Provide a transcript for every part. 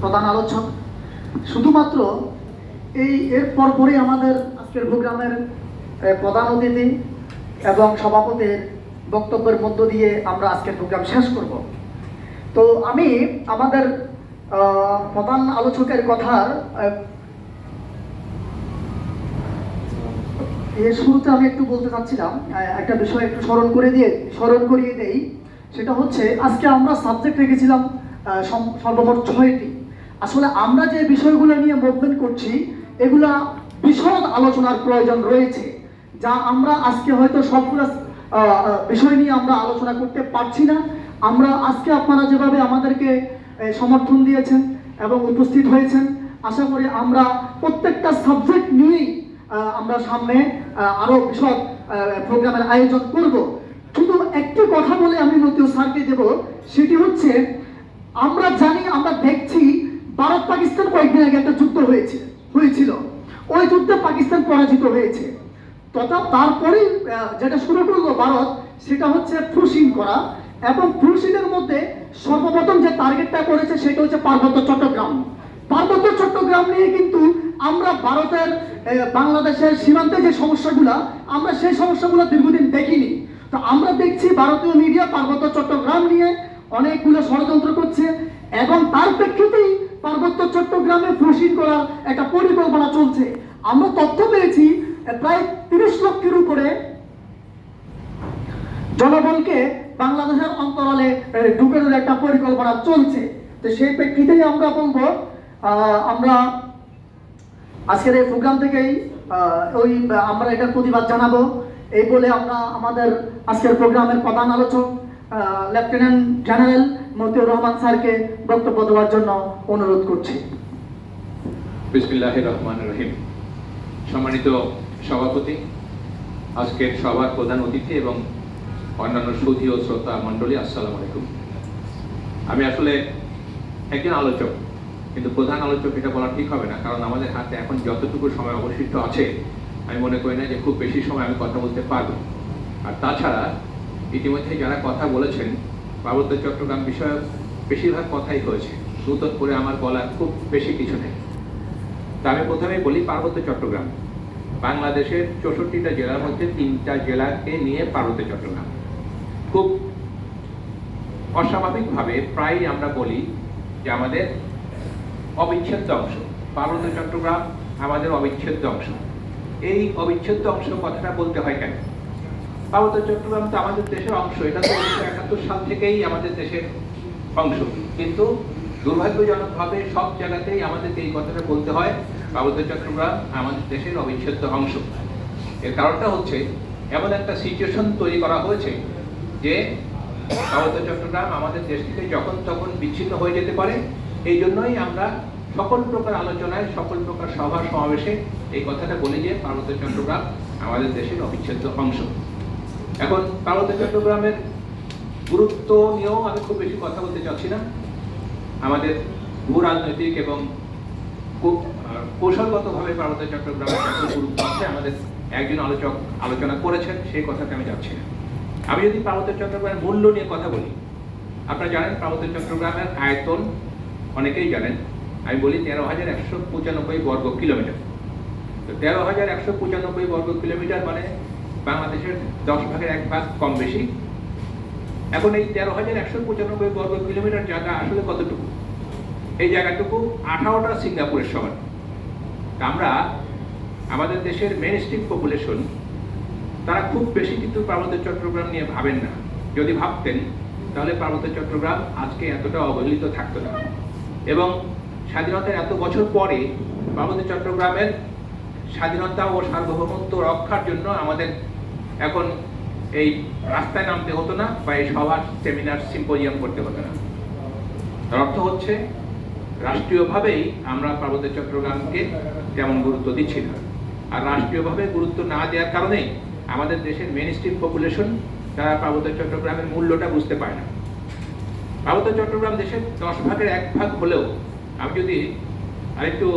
প্রধান আলোচক শুধুমাত্র এর পরপরই আমাদের আজকের প্রোগ্রামের প্রধান অতিথি এবং সভাপতির বক্তব্যের মধ্য দিয়ে আমরা আজকের প্রোগ্রাম শেষ করব। তো আমি আমাদের প্রধান আলোচকের কথার এর শুরুতে আমি একটু বলতে চাচ্ছিলাম, একটা বিষয় একটু স্মরণ করিয়ে দেই। সেটা হচ্ছে আজকে আমরা সাবজেক্ট রেখেছিলাম সর্বমোট 6টি। আসলে আমরা যে বিষয়গুলো নিয়ে মুভমেন্ট করছি এগুলা বিশদ আলোচনার প্রয়োজন রয়েছে, যা আমরা আজকে হয়তো সবগুলো বিষয় নিয়ে আমরা আলোচনা করতে পারছি না। আমরা আজকে আপনারা যেভাবে আমাদেরকে সমর্থন দিয়েছেন এবং উপস্থিত হয়েছেন, আশা করি আমরা প্রত্যেকটা সাবজেক্ট নিয়েই আমরা সামনে আরো বিশদ প্রোগ্রামের আয়োজন করব। শুধু একটি কথা বলে আমি মতিউ স্যারকে দেব, সেটি হচ্ছে আমরা জানি, আমরা দেখছি ভারত পাকিস্তান কয়েকদিন আগে একটা যুদ্ধ হয়েছিল। ওই যুদ্ধে পাকিস্তান পরাজিত হয়েছে। তথা তারপরেই যেটা শুরু করলো ভারত, সেটা হচ্ছে ফ্লুশিং করা, এবং ফ্লুশিংয়ের মধ্যে সর্বপ্রথম যে টার্গেটটা করেছে সেটা হচ্ছে পার্বত্য চট্টগ্রাম নিয়ে কিন্তু আমরা ভারতের বাংলাদেশের সীমান্তে যে সমস্যাগুলো, আমরা সেই সমস্যাগুলো দীর্ঘদিন দেখিনি। তো আমরা দেখছি ভারতীয় মিডিয়া পার্বত্য চট্টগ্রাম নিয়ে অনেকগুলো ষড়যন্ত্র করছে, এবং তার প্রেক্ষিতেই পার্বত্য চট্টগ্রামে ফ্লুশিং করার একটা পরিকল্পনা চলছে। আমরা তথ্য পেয়েছি প্রায় 30 লক্ষের উপরে জনবলকে বাংলাদেশের অন্তরালে ঢুকানোর একটা পরিকল্পনা চলছে। তো সেই প্রেক্ষিতেই আমরা বলবো, আমরা আজকের এই প্রোগ্রাম থেকেই আমরা এটার প্রতিবাদ জানাবো। এই বলে আমরা আমাদের আজকের প্রোগ্রামের প্রধান আলোচক লেফটেন্যান্ট জেনারেল মতিউর রহমান স্যারকে বক্তব্য দেওয়ার জন্য অনুরোধ করছি। বিসমিল্লাহির রহমানির রহিম। সম্মানিত সভাপতি, আজকের সভার প্রধান অতিথি এবং অন্যান্য সুধী ও শ্রোতা মণ্ডলী, আসসালামু আলাইকুম। আমি আসলে একজন আলোচক, কিন্তু প্রধান আলোচক এটা বলা ঠিক হবে না, কারণ আমাদের হাতে এখন যতটুকু সময় অবশিষ্ট আছে আমি মনে করি না যে খুব বেশি সময় আমি কথা বলতে পারবো। আর তাছাড়া ইতিমধ্যে যারা কথা বলেছেন পার্বত্য চট্টগ্রাম বিষয়ে বেশিরভাগ কথাই হয়েছে, নতুন করে আমার বলার খুব বেশি কিছু নেই। তা আমি প্রথমেই বলি, পার্বত্য চট্টগ্রাম বাংলাদেশের 64টা জেলার মধ্যে 3টা জেলাকে নিয়ে পার্বত্য চট্টগ্রাম। খুব অস্বাভাবিকভাবে প্রায়ই আমরা বলি যে আমাদের অবিচ্ছেদ্য অংশ, পার্বত্য চট্টগ্রাম আমাদের অবিচ্ছেদ্য অংশ। এই অবিচ্ছেদ্য অংশ কথাটা বলতে হয় কেন? পার্বত্য চট্টগ্রাম তো আমাদের দেশের অংশ, এটা তো 1971 সাল থেকেই আমাদের দেশের অংশ, কিন্তু দুর্ভাগ্যজনকভাবে সব জায়গাতেই আমাদেরকে এই কথাটা বলতে হয় পার্বত্য চট্টগ্রাম আমাদের দেশের অবিচ্ছেদ্য অংশ। এর কারণটা হচ্ছে এমন একটা সিচুয়েশন তৈরি করা হয়েছে যে পার্বত্য চট্টগ্রাম আমাদের দেশ থেকে যখন তখন বিচ্ছিন্ন হয়ে যেতে পারে। এই জন্যই আমরা সকল প্রকার আলোচনায়, সকল প্রকার সভা সমাবেশে এই কথাটা বলি যে পার্বত্য চট্টগ্রাম আমাদের দেশের অবিচ্ছেদ্য অংশ। এখন পার্বত্য চট্টগ্রামের গুরুত্ব নিয়েও আমি খুব বেশি কথা বলতে চাচ্ছি না। আমাদের ভূ রাজনৈতিক এবং কৌশলগতভাবে পার্বত্য চট্টগ্রামের গুরুত্ব আছে, আমাদের একজন আলোচক আলোচনা করেছেন, সেই কথাতে আমি যাচ্ছি না। আমি যদি পার্বত্য চট্টগ্রামের মূল্য নিয়ে কথা বলি, আপনারা জানেন পার্বত্য চট্টগ্রামের আয়তন অনেকেই জানেন। আমি বলি 13,195 বর্গ কিলোমিটার। তো 13,195 বর্গ কিলোমিটার মানে বাংলাদেশের 10 ভাগের 1 ভাগ কম বেশি। এখন এই 13,195 বর্গ কিলোমিটার জায়গা আসলে কতটুকু? এই জায়গাটুকু 18টা সিঙ্গাপুরের সমান। আমরা আমাদের দেশের মেইন স্ট্রিম পপুলেশন, তারা খুব বেশি কিন্তু পার্বত্য চট্টগ্রাম নিয়ে ভাবেন না। যদি ভাবতেন তাহলে পার্বত্য চট্টগ্রাম আজকে এতটা অবহেলিত থাকতো না। এবং স্বাধীনতার এত বছর পরে পার্বত্য চট্টগ্রামের স্বাধীনতা ও সার্বভৌমত্ব রক্ষার জন্য আমাদের এখন এই রাস্তায় নামতে হতো না, বা এই সভা, সেমিনার, সিম্পোজিয়াম করতে হতো না। তার অর্থ হচ্ছে রাষ্ট্রীয়ভাবেই আমরা পার্বত্য চট্টগ্রামকে তেমন গুরুত্ব দিচ্ছি না। আর রাষ্ট্রীয়ভাবে গুরুত্ব না দেওয়ার কারণেই আমাদের দেশের মেইন স্ট্রিম পপুলেশন, তারা পার্বত্য চট্টগ্রামের মূল্যটা বুঝতে পারে না। পার্বত্য চট্টগ্রাম দেশের 10 ভাগের 1 ভাগ হলেও আমি যদি আরেকটু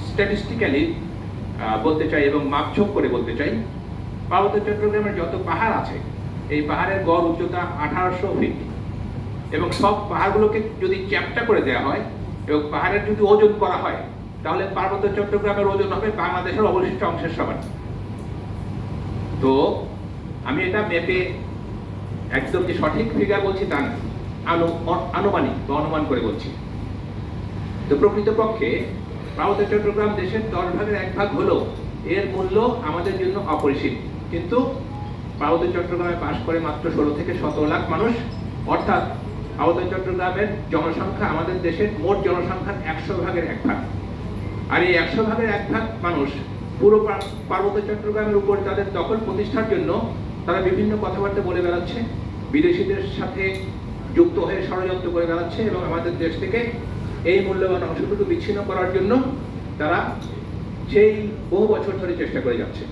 স্ট্যাটিস্টিক্যালি বলতে চাই এবং মাপঝোঁক করে বলতে চাই, পার্বত্য চট্টগ্রামের যত পাহাড় আছে এই পাহাড়ের গড় উচ্চতা 1800 ফিট। এবং সব পাহাড়গুলোকে যদি চ্যাপ্টা করে দেওয়া হয় এবং পাহাড়ের যদি ওজন করা হয়, তাহলে পার্বত্য চট্টগ্রামের ওজন হবে বাংলাদেশের অবশিষ্ট অংশের সমান। তো আমি এটা মেপে একদম যে সঠিক ফিগার বলছি তা না, আনুমানিক বা অনুমান করে বলছি। তো প্রকৃতপক্ষে পার্বত্য চট্টগ্রাম দেশের 10 ভাগের 1 ভাগ হলো এর মূল্য আমাদের জন্য অপরিসীম। কিন্তু পার্বত্য চট্টগ্রামে বাস করে মাত্র 16 থেকে 17 লাখ মানুষ, অর্থাৎ পার্বত্য চট্টগ্রামের জনসংখ্যা আমাদের দেশের মোট জনসংখ্যার 100 ভাগের 1 ভাগ। আর এই 100 ভাগের 1 ভাগ মানুষ পুরো পার্বত্য চট্টগ্রামের উপর তাদের দখল প্রতিষ্ঠার জন্য তারা বিভিন্ন কথাবার্তা বলে বেড়াচ্ছে, বিদেশিদের সাথে যুক্ত হয়ে ষড়যন্ত্র করে বেড়াচ্ছে এবং আমাদের দেশ থেকে এই মূল্যবান অংশটুকু বিচ্ছিন্ন করার জন্য তারা সেই বহু বছর ধরে চেষ্টা করে যাচ্ছে।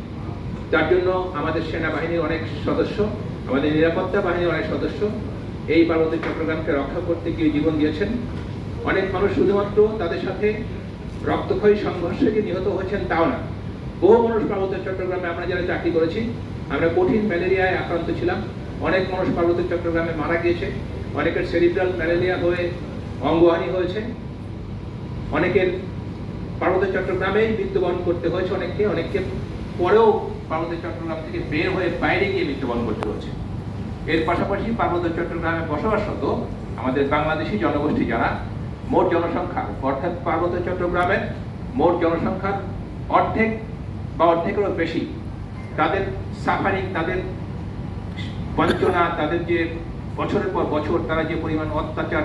যার জন্য আমাদের সেনাবাহিনীর অনেক সদস্য, আমাদের নিরাপত্তা বাহিনীর অনেক সদস্য এই পার্বত্য চট্টগ্রামকে রক্ষা করতে গিয়ে জীবন দিয়েছেন। অনেক মানুষ শুধুমাত্র তাদের সাথে রক্তক্ষয়ী সংঘর্ষে যে নিহত হয়েছেন তাও না, বহু মানুষ পার্বত্য চট্টগ্রামে আমরা যারা চাকরি করেছি, আমরা কঠিন ম্যালেরিয়ায় আক্রান্ত ছিলাম, অনেক মানুষ পার্বত্য চট্টগ্রামে মারা গিয়েছে, অনেকের সেরিব্রাল ম্যালেরিয়া হয়ে অঙ্গহানি হয়েছে, অনেকের পার্বত্য চট্টগ্রামেই মৃত্যুবরণ করতে হয়েছে, অনেককে পরেও পার্বত্য চট্টগ্রাম থেকে বের হয়ে বাইরে গিয়ে মৃত্যুবরণ করতে হয়েছে। এর পাশাপাশি পার্বত্য চট্টগ্রামে বসবাসরত আমাদের বাংলাদেশি জনগোষ্ঠী যারা মোট জনসংখ্যা, অর্থাৎ পার্বত্য চট্টগ্রামের মোট জনসংখ্যার অর্ধেক বা অর্ধেকেরও বেশি, তাদের সাফারিং, তাদের বঞ্চনা, তাদের যে বছরের পর বছর তারা যে পরিমাণ অত্যাচার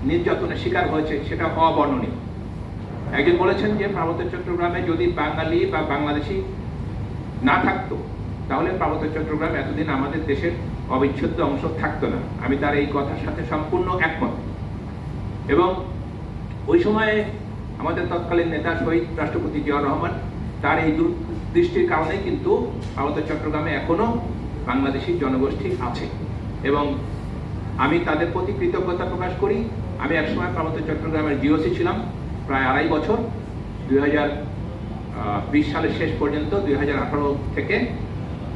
নির্যাতনের শিকার হয়েছে সেটা অবর্ণনীয়। একজন বলেছেন যে পার্বত্য চট্টগ্রামে যদি বাঙালি বা বাংলাদেশি না থাকতো তাহলে পার্বত্য চট্টগ্রাম এতদিন আমাদের দেশের অবিচ্ছেদ্য অংশ থাকতো না। আমি তার এই কথার সাথে সম্পূর্ণ একমত। এবং ওই সময়ে আমাদের তৎকালীন নেতা শহীদ রাষ্ট্রপতি জিয়াউর রহমান তার এই দূরদৃষ্টির কারণেই কিন্তু পার্বত্য চট্টগ্রামে এখনো বাংলাদেশি জনগোষ্ঠী আছে এবং আমি তাদের প্রতি কৃতজ্ঞতা প্রকাশ করি। আমি একসময় পার্বত্য চট্টগ্রামের জিওসি ছিলাম প্রায় 2.5 বছর, 2020 সালের শেষ পর্যন্ত, 2018 থেকে।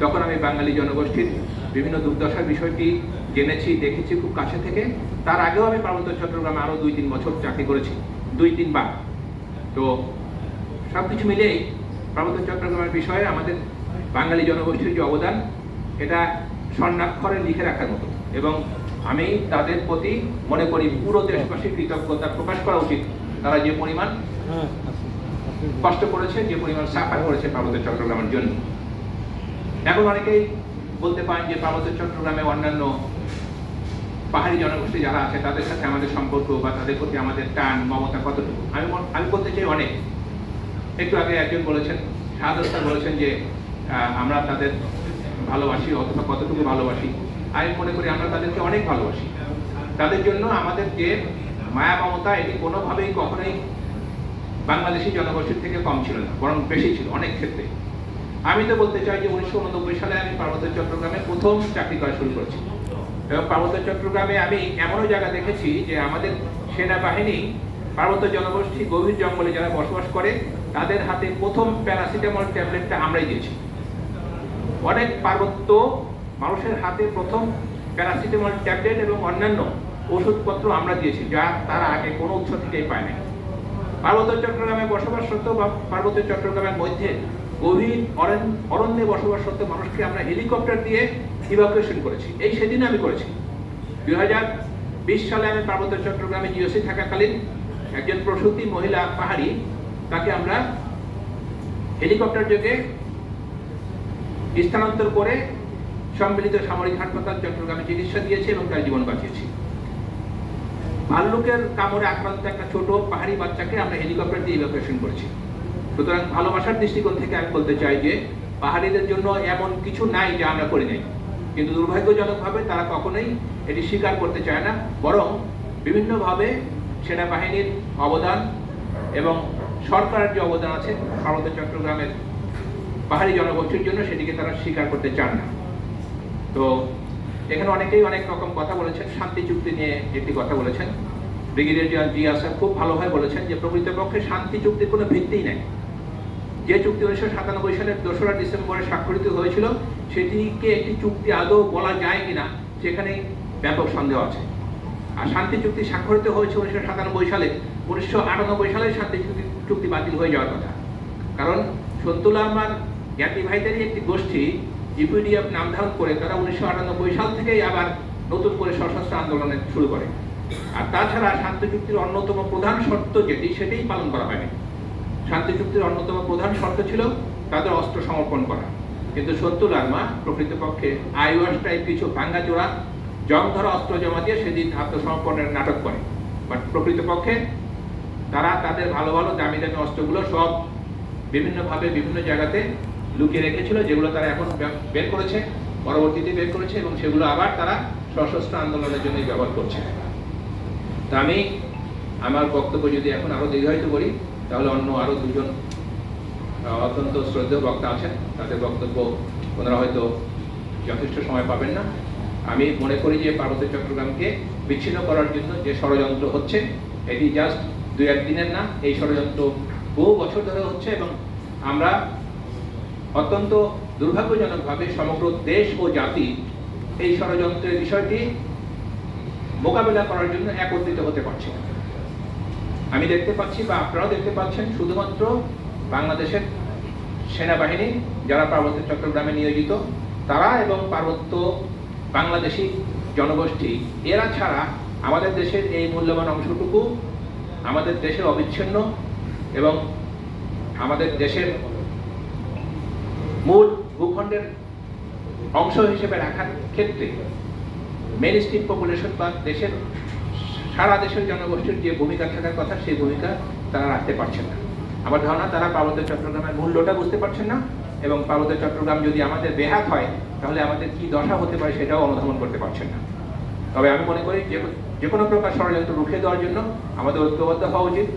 তখন আমি বাঙালি জনগোষ্ঠীর বিভিন্ন দুর্দশার বিষয়টি জেনেছি, দেখেছি খুব কাছে থেকে। তার আগেও আমি পার্বত্য চট্টগ্রামে আরও 2-3 বছর চাকরি করেছি, 2-3 বার। তো সব কিছু মিলেই পার্বত্য চট্টগ্রামের বিষয়ে আমাদের বাঙালি জনগোষ্ঠীর যে অবদান, এটা স্বর্ণাক্ষরে লিখে রাখার মতো। এবং আমি তাদের প্রতি মনে করি পুরো দেশবাসীর কৃতজ্ঞতা প্রকাশ করা উচিত। তারা যে পরিমাণ কষ্ট করেছে, যে পরিমাণ সাফার করেছে পার্বত্য চট্টগ্রামের জন্য। এখন অনেকেই বলতে পারেন যে পার্বত্য চট্টগ্রামে অন্যান্য পাহাড়ি জনগোষ্ঠী যারা আছে তাদের সাথে আমাদের সম্পর্ক বা তাদের প্রতি আমাদের টান মমতা কতটুকু। আমি বলতে চাই অনেক। একটু আগে একজন বলেছেন, শাহাদত বলেছেন যে আমরা তাদের ভালোবাসি অথবা কতটুকু ভালোবাসি। আমি মনে করি আমরা তাদেরকে অনেক ভালোবাসি। তাদের জন্য আমাদের যে মায়া মমতা, এটি কোনোভাবেই কখনোই বাংলাদেশি জনগোষ্ঠীর থেকে কম ছিল না, বরং বেশি ছিল অনেক ক্ষেত্রে। আমি তো বলতে চাই যে 1989 সালে আমি পার্বত্য চট্টগ্রামে প্রথম চাকরি করা শুরু করেছি এবং পার্বত্য চট্টগ্রামে আমি এমনও জায়গা দেখেছি যে আমাদের সেনাবাহিনী পার্বত্য জনগোষ্ঠী গভীর জঙ্গলে যারা বসবাস করে তাদের হাতে প্রথম প্যারাসিটামল ট্যাবলেটটা আমরাই দিয়েছি। অনেক পার্বত্য মানুষের হাতে প্রথম প্যারাসিটামল ট্যাবলেট এবং অন্যান্য ওষুধপত্র আমরা দিয়েছি, যা তারা আগে কোনো উৎস থেকেই পায় না। পার্বত্য চট্টগ্রামে বসবাসরত বা পার্বত্য চট্টগ্রামের মধ্যে গভীর অরণ্যে বসবাসরত মানুষকে আমরা হেলিকপ্টার দিয়ে ইভাকুয়েশন করেছি। এই সেদিন আমি করেছি। 2020 সালে আমি পার্বত্য চট্টগ্রামে জিওসি থাকাকালীন একজন প্রসূতি মহিলা পাহাড়ি, তাকে আমরা হেলিকপ্টার যোগে স্থানান্তর করে সম্মিলিত সামরিক হাসপাতাল চট্টগ্রামে চিকিৎসা দিয়েছি এবং তার জীবন বাঁচিয়েছি। ভাল্লুকের কামড়ে আক্রান্ত একটা ছোট পাহাড়ি বাচ্চাকে আমরা হেলিকপ্টার দিয়ে ইভাকুয়েশন করেছি। সুতরাং ভালোবাসার দৃষ্টিকোণ থেকে আমি বলতে চাই যে পাহাড়িদের জন্য এমন কিছু নাই যা আমরা করি নাই, কিন্তু দুর্ভাগ্যজনকভাবে তারা কখনোই এটি স্বীকার করতে চায় না, বরং বিভিন্নভাবে সেনাবাহিনীর অবদান এবং সরকারের যে অবদান আছে পার্বত্য চট্টগ্রামের পাহাড়ি জনগোষ্ঠীর জন্য সেটিকে তারা স্বীকার করতে চান না। তো এখানে অনেকেই অনেক রকম কথা বলেছেন। শান্তি চুক্তি নিয়ে একটি কথা বলেছেন ব্রিগেডিয়ার জেনারেল জিয়া স্যার, খুব ভালোভাবে বলেছেন যে প্রকৃতপক্ষে শান্তি চুক্তির কোনো ভিত্তিই নেই। যে চুক্তি 1997 সালের 2রা ডিসেম্বরে স্বাক্ষরিত হয়েছিল সেটিকে একটি চুক্তি আদৌ বলা যায় কিনা সেখানে ব্যাপক সন্দেহ আছে। আর শান্তি চুক্তি স্বাক্ষরিত হয়েছে 1997 সালে। 1998 সালে শান্তি চুক্তি বাতিল হয়ে যাওয়ার কথা, কারণ সন্তুল আমার জ্ঞাতি ভাইদেরই একটি গোষ্ঠী ইপিডিএফ নাম ধারণ করে তারা 1998 সাল থেকেই আবার নতুন করে সশস্ত্র আন্দোলনে শুরু করে। আর তাছাড়া শান্তি চুক্তির অন্যতম প্রধান শর্ত যেটি, সেটাই পালন করা হয়নি। শান্তি চুক্তির অন্যতম প্রধান শর্ত ছিল তাদের অস্ত্র সমর্পণ করা, কিন্তু সন্তুল আর্মা প্রকৃতপক্ষে আইওয়াস টাইপ কিছু ভাঙ্গাচোরা জং ধরা অস্ত্র জমা দিয়ে সেদিন আত্মসমর্পণের নাটক করে। বাট প্রকৃতপক্ষে তারা তাদের ভালো ভালো দামি দামি অস্ত্রগুলো সব বিভিন্নভাবে বিভিন্ন জায়গাতে লুকিয়ে রেখেছিল, যেগুলো তারা এখন বের করেছে, পরবর্তীতে বের করেছে, এবং সেগুলো আবার তারা সশস্ত্র আন্দোলনের জন্য ব্যবহার করছে। তা আমি আমার বক্তব্য যদি এখন আরো দীর্ঘায়িত করি, তাহলে অন্য আরো দুজন অত্যন্ত শ্রদ্ধেয় বক্তা আছেন, তাদের বক্তব্য ওনারা হয়তো যথেষ্ট সময় পাবেন না। আমি মনে করি যে পার্বত্য চট্টগ্রামকে বিচ্ছিন্ন করার জন্য যে ষড়যন্ত্র হচ্ছে, এটি জাস্ট 2-1 দিনের না, এই ষড়যন্ত্র বহু বছর ধরে হচ্ছে, এবং আমরা অত্যন্ত দুর্ভাগ্যজনকভাবে সমগ্র দেশ ও জাতি এই ষড়যন্ত্রের বিষয়টি মোকাবেলা করার জন্য একত্রিত হতে পারছে না। আমি দেখতে পাচ্ছি, বা আপনারাও দেখতে পাচ্ছেন, শুধুমাত্র বাংলাদেশের সেনাবাহিনী যারা পার্বত্য চট্টগ্রামে নিয়োজিত তারা এবং পার্বত্য বাংলাদেশি জনগোষ্ঠী, এরা ছাড়া আমাদের দেশের এই মূল্যবান অংশটুকু আমাদের দেশের অবিচ্ছিন্ন এবং আমাদের দেশের মূল ভূখণ্ডের অংশ হিসেবে রাখার ক্ষেত্রে মেইন স্ট্রিম পপুলেশন বা দেশের সারা দেশের জনগোষ্ঠীর যে ভূমিকা থাকার কথা, সেই ভূমিকা তারা রাখতে পারছেন না। আমার ধারণা তারা পার্বত্য চট্টগ্রামের মূল্যটা বুঝতে পারছেন না, এবং পার্বত্য চট্টগ্রাম যদি আমাদের বেহাত হয় তাহলে আমাদের কি দশা হতে পারে সেটাও অনুধাবন করতে পারছেন না। তবে আমি মনে করি যে কোনো প্রকার ষড়যন্ত্র রুখে দেওয়ার জন্য আমাদের ঐক্যবদ্ধ হওয়া উচিত।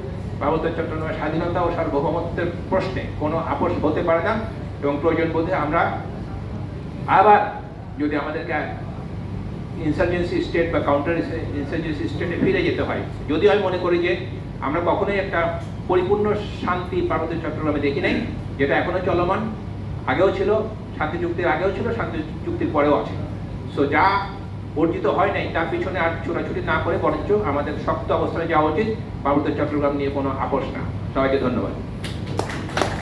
পার্বত্য চট্টগ্রামের স্বাধীনতা ও সার্বভৌমত্বের প্রশ্নে কোনো আপোষ হতে পারে না, এবং প্রয়োজন বোধে আমরা আবার যদি আমাদেরকে ইনসার্জেন্সি স্টেট বা কাউন্টার ইনসার্জেন্সি স্টেটে ফিরে যেতে হয়, যদিও আমি মনে করি যে আমরা কখনোই একটা পরিপূর্ণ শান্তি পার্বত্য চট্টগ্রামে দেখি নাই, যেটা এখনো চলমান, আগেও ছিল, শান্তি চুক্তির আগেও ছিল, শান্তি চুক্তির পরেও আছে। সো যা অর্জিত হয় নাই তার পিছনে আর ছোটাছুটি না করে বরঞ্চ আমাদের শক্ত অবস্থানে যাওয়া উচিত, পার্বত্য চট্টগ্রাম নিয়ে কোনো আপোষ না। সবাইকে ধন্যবাদ।